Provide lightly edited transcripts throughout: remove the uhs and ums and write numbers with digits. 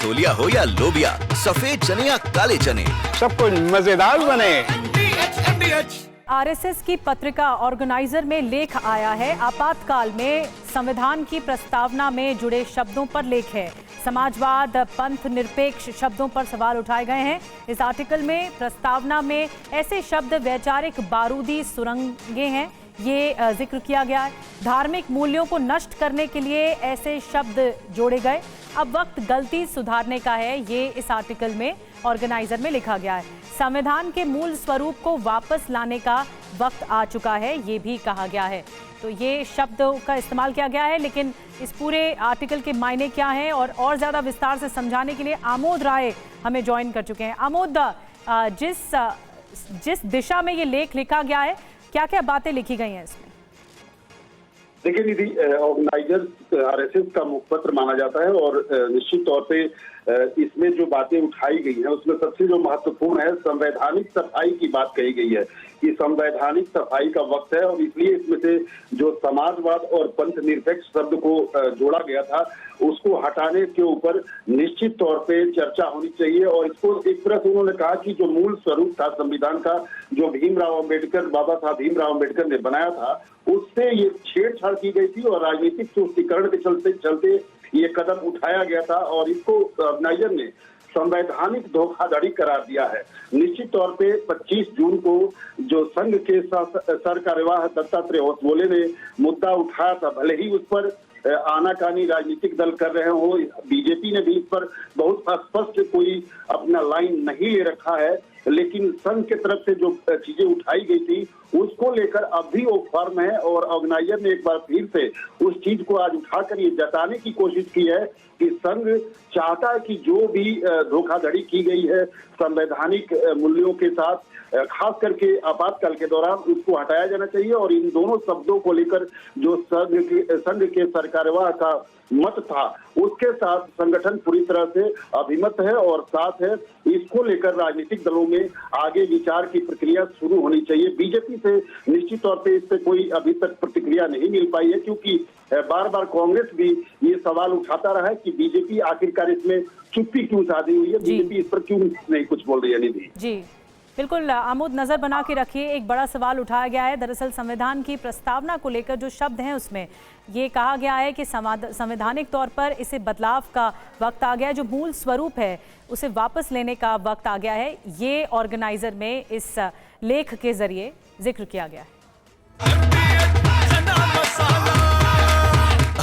छोलिया हो या लोबिया, सफेद चने या काले चने, सब कुछ मजेदार बने। आरएसएस की पत्रिका ऑर्गेनाइजर में लेख आया है। आपातकाल में संविधान की प्रस्तावना में जुड़े शब्दों पर लेख है। समाजवाद, पंथ निरपेक्ष शब्दों पर सवाल उठाए गए हैं। इस आर्टिकल में प्रस्तावना में ऐसे शब्द वैचारिक बारूदी सुरंगें हैं, ये जिक्र किया गया है। धार्मिक मूल्यों को नष्ट करने के लिए ऐसे शब्द जोड़े गए। अब वक्त गलती सुधारने का है, ये इस आर्टिकल में ऑर्गेनाइजर में लिखा गया है। संविधान के मूल स्वरूप को वापस लाने का वक्त आ चुका है, ये भी कहा गया है। तो ये शब्दों का इस्तेमाल किया गया है, लेकिन इस पूरे आर्टिकल के मायने क्या हैं और ज़्यादा विस्तार से समझाने के लिए आमोद राय हमें ज्वाइन कर चुके हैं। आमोद, जिस दिशा में ये लेख लिखा गया है, क्या क्या बातें लिखी गई हैं इसमें? देखिए निधि, ऑर्गेनाइजर आरएसएस का मुखपत्र माना जाता है और निश्चित तौर पे इसमें जो बातें उठाई गई हैं उसमें सबसे जो महत्वपूर्ण है, संवैधानिक सफाई की बात कही गई है कि संवैधानिक सफाई का वक्त है और इसलिए इसमें से जो समाजवाद और पंथ निरपेक्ष शब्द को जोड़ा गया था उसको हटाने के ऊपर निश्चित तौर पे चर्चा होनी चाहिए। और इसको एक तरह से उन्होंने कहा कि जो मूल स्वरूप था संविधान का, जो बाबा साहब भीमराव अम्बेडकर ने बनाया था, उससे ये छेड़छाड़ की गई थी और राजनीतिक तुष्टीकरण के चलते ये कदम उठाया गया था और इसको ऑर्गेनाइजर ने संवैधानिक धोखाधड़ी करार दिया है। निश्चित तौर पे 25 जून को जो संघ के सर कार्यवाह दत्तात्रेय होसबोले ने मुद्दा उठाया था, भले ही उस पर आनाकानी राजनीतिक दल कर रहे हो, बीजेपी ने भी इस पर बहुत स्पष्ट कोई अपना लाइन नहीं ले रखा है, लेकिन संघ के तरफ से जो चीजें उठाई गई थी उसको लेकर अब भी वो फर्म है और ऑर्गेनाइजर ने एक बार फिर से उस चीज को आज उठाकर ये जताने की कोशिश की है कि संघ चाहता है कि जो भी धोखाधड़ी की गई है संवैधानिक मूल्यों के साथ, खास करके आपातकाल के दौरान, उसको हटाया जाना चाहिए। और इन दोनों शब्दों को लेकर जो संघ के सरकारवाह का मत था उसके साथ संगठन पूरी तरह से अभिमत है और साथ है। इसको लेकर राजनीतिक दलों में आगे विचार की प्रक्रिया शुरू होनी चाहिए। बीजेपी से निश्चित तौर पे इस पे कोई अभी तक प्रतिक्रिया नहीं मिल पाई है, क्योंकि बार बार कांग्रेस भी ये सवाल उठाता रहा है कि बीजेपी आखिरकार इसमें चुप्पी क्यों साधी हुई है, बीजेपी इस पर क्यों नहीं कुछ बोल रही है। निधि जी बिल्कुल, आमोद नजर बना के रखिए। एक बड़ा सवाल उठाया गया है। दरअसल संविधान की प्रस्तावना को लेकर जो शब्द हैं उसमें ये कहा गया है कि संवैधानिक तौर पर इसे बदलाव का वक्त आ गया है, जो मूल स्वरूप है उसे वापस लेने का वक्त आ गया है। ये ऑर्गेनाइजर में इस लेख के जरिए जिक्र किया गया है।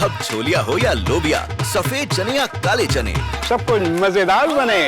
अब छोलिया हो या लोबिया, सफेद चने या काले चने, सब कुछ मजेदार बने।